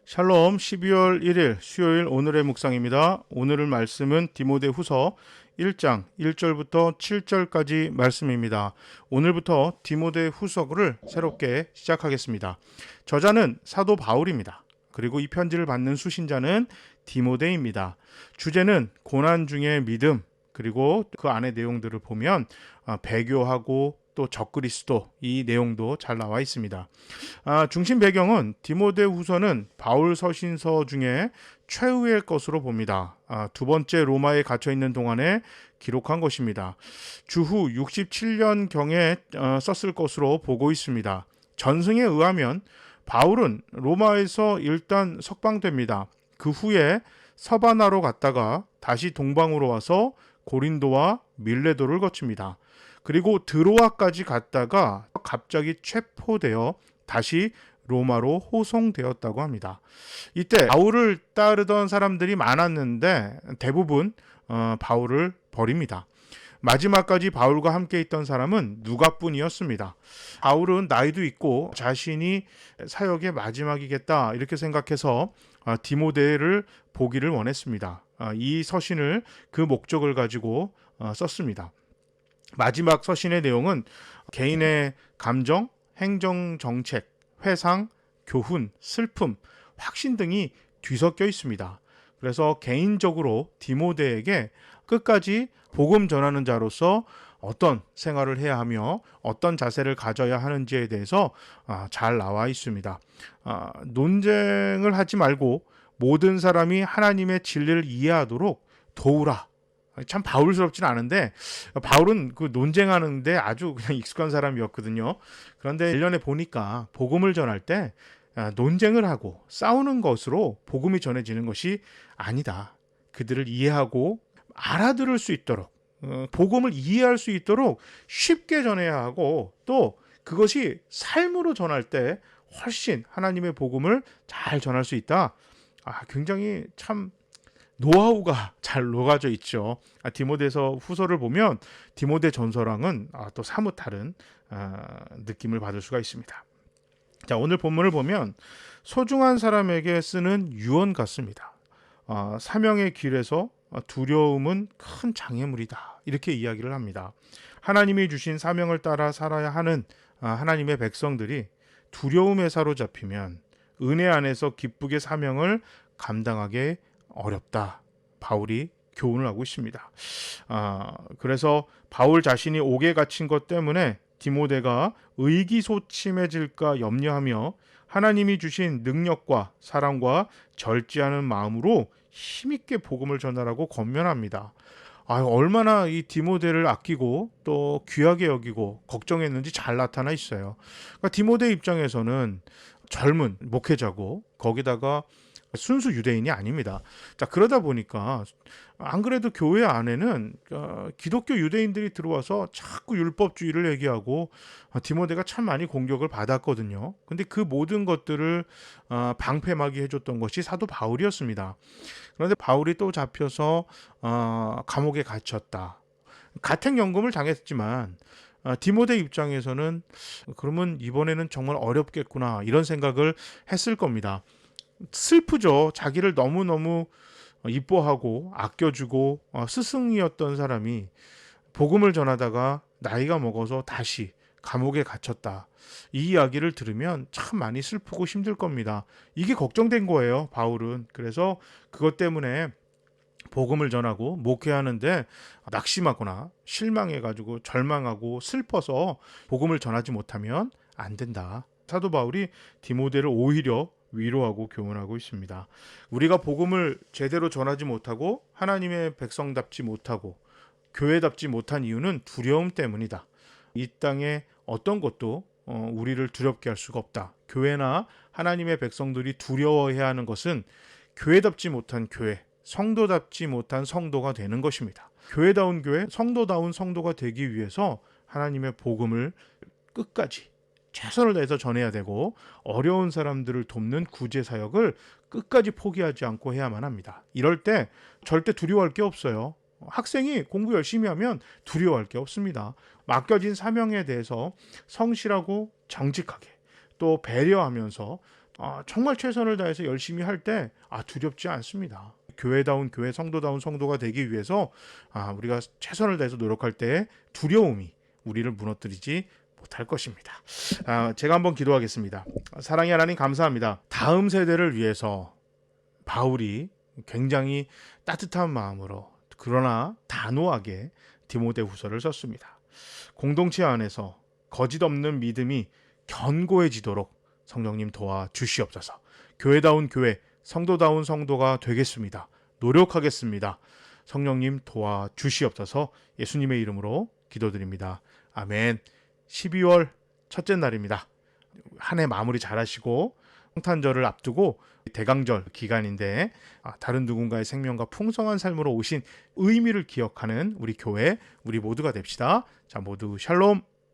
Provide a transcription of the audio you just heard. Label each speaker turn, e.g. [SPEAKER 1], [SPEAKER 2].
[SPEAKER 1] 샬롬 12월 1일 수요일 오늘의 묵상입니다. 오늘의 말씀은 디모데후서 1장 1절부터 7절까지 말씀입니다. 오늘부터 디모데후서를 새롭게 시작하겠습니다. 저자는 사도 바울입니다. 그리고 이 편지를 받는 수신자는 디모데입니다. 주제는 고난 중의 믿음, 그리고 그 안의 내용들을 보면 배교하고 또 적그리스도 이 내용도 잘 나와 있습니다. 중심 배경은 디모데후서는 바울 서신서 중에 최후의 것으로 봅니다. 두 번째 로마에 갇혀 있는 동안에 기록한 것입니다. 주후 67년경에 썼을 것으로 보고 있습니다. 전승에 의하면 바울은 로마에서 일단 석방됩니다. 그 후에 서바나로 갔다가 다시 동방으로 와서 고린도와 밀레도를 거칩니다. 그리고 드로아까지 갔다가 갑자기 체포되어 다시 로마로 호송되었다고 합니다. 이때 바울을 따르던 사람들이 많았는데 대부분 바울을 버립니다. 마지막까지 바울과 함께 있던 사람은 누가뿐이었습니다. 바울은 나이도 있고 자신이 사역의 마지막이겠다 이렇게 생각해서 디모데를 보기를 원했습니다. 이 서신을 그 목적을 가지고 썼습니다. 마지막 서신의 내용은 개인의 감정, 행정 정책, 회상, 교훈, 슬픔, 확신 등이 뒤섞여 있습니다. 그래서 개인적으로 디모데에게 끝까지 복음 전하는 자로서 어떤 생활을 해야 하며 어떤 자세를 가져야 하는지에 대해서 잘 나와 있습니다. 논쟁을 하지 말고 모든 사람이 하나님의 진리를 이해하도록 도우라. 참 바울스럽지는 않은데 바울은 그 논쟁하는데 아주 그냥 익숙한 사람이었거든요. 그런데 1년에 보니까 복음을 전할 때 논쟁을 하고 싸우는 것으로 복음이 전해지는 것이 아니다. 그들을 이해하고 알아들을 수 있도록 복음을 이해할 수 있도록 쉽게 전해야 하고 또 그것이 삶으로 전할 때 훨씬 하나님의 복음을 잘 전할 수 있다. 굉장히 참 노하우가 잘 녹아져 있죠. 디모데서 후서를 보면 디모데 전서랑은 또 사뭇 다른 느낌을 받을 수가 있습니다. 자, 오늘 본문을 보면 소중한 사람에게 쓰는 유언 같습니다. 사명의 길에서 두려움은 큰 장애물이다. 이렇게 이야기를 합니다. 하나님이 주신 사명을 따라 살아야 하는 하나님의 백성들이 두려움에 사로잡히면 은혜 안에서 기쁘게 사명을 감당하게 어렵다. 바울이 교훈을 하고 있습니다. 그래서 바울 자신이 옥에 갇힌 것 때문에 디모데가 의기소침해질까 염려하며 하나님이 주신 능력과 사랑과 절제하는 마음으로 힘있게 복음을 전하라고 권면합니다. 얼마나 이 디모데를 아끼고 또 귀하게 여기고 걱정했는지 잘 나타나 있어요. 그러니까 디모데 입장에서는 젊은 목회자고 거기다가 순수 유대인이 아닙니다. 자, 그러다 보니까 안 그래도 교회 안에는 기독교 유대인들이 들어와서 자꾸 율법주의를 얘기하고 디모데가 참 많이 공격을 받았거든요. 근데 그 모든 것들을 방패막이 해줬던 것이 사도 바울이었습니다. 그런데 바울이 또 잡혀서 감옥에 갇혔다. 가택연금을 당했지만 디모데 입장에서는 그러면 이번에는 정말 어렵겠구나 이런 생각을 했을 겁니다. 슬프죠. 자기를 너무너무 이뻐하고 아껴주고 스승이었던 사람이 복음을 전하다가 나이가 먹어서 다시 감옥에 갇혔다. 이 이야기를 들으면 참 많이 슬프고 힘들 겁니다. 이게 걱정된 거예요, 바울은. 그래서 그것 때문에 복음을 전하고 목회하는데 낙심하거나 실망해가지고 절망하고 슬퍼서 복음을 전하지 못하면 안 된다. 사도 바울이 디모데를 오히려 위로하고 교훈하고 있습니다. 우리가 복음을 제대로 전하지 못하고 하나님의 백성답지 못하고 교회답지 못한 이유는 두려움 때문이다. 이 땅에 어떤 것도 우리를 두렵게 할 수가 없다. 교회나 하나님의 백성들이 두려워해야 하는 것은 교회답지 못한 교회, 성도답지 못한 성도가 되는 것입니다. 교회다운 교회, 성도다운 성도가 되기 위해서 하나님의 복음을 끝까지 최선을 다해서 전해야 되고 어려운 사람들을 돕는 구제 사역을 끝까지 포기하지 않고 해야만 합니다. 이럴 때 절대 두려워할 게 없어요. 학생이 공부 열심히 하면 두려워할 게 없습니다. 맡겨진 사명에 대해서 성실하고 정직하게 또 배려하면서 정말 최선을 다해서 열심히 할 때 두렵지 않습니다. 교회다운 교회, 성도다운 성도가 되기 위해서 우리가 최선을 다해서 노력할 때 두려움이 우리를 무너뜨리지 못할 것입니다. 제가 한번 기도하겠습니다. 사랑의 하나님 감사합니다. 다음 세대를 위해서 바울이 굉장히 따뜻한 마음으로 그러나 단호하게 디모데후서를 썼습니다. 공동체 안에서 거짓 없는 믿음이 견고해지도록 성령님 도와 주시옵소서. 교회다운 교회, 성도다운 성도가 되겠습니다. 노력하겠습니다. 성령님 도와 주시옵소서. 예수님의 이름으로 기도드립니다. 아멘. 12월 첫째 날입니다. 한 해 마무리 잘하시고 성탄절을 앞두고 대강절 기간인데 다른 누군가의 생명과 풍성한 삶으로 오신 의미를 기억하는 우리 교회, 우리 모두가 됩시다. 자, 모두 샬롬.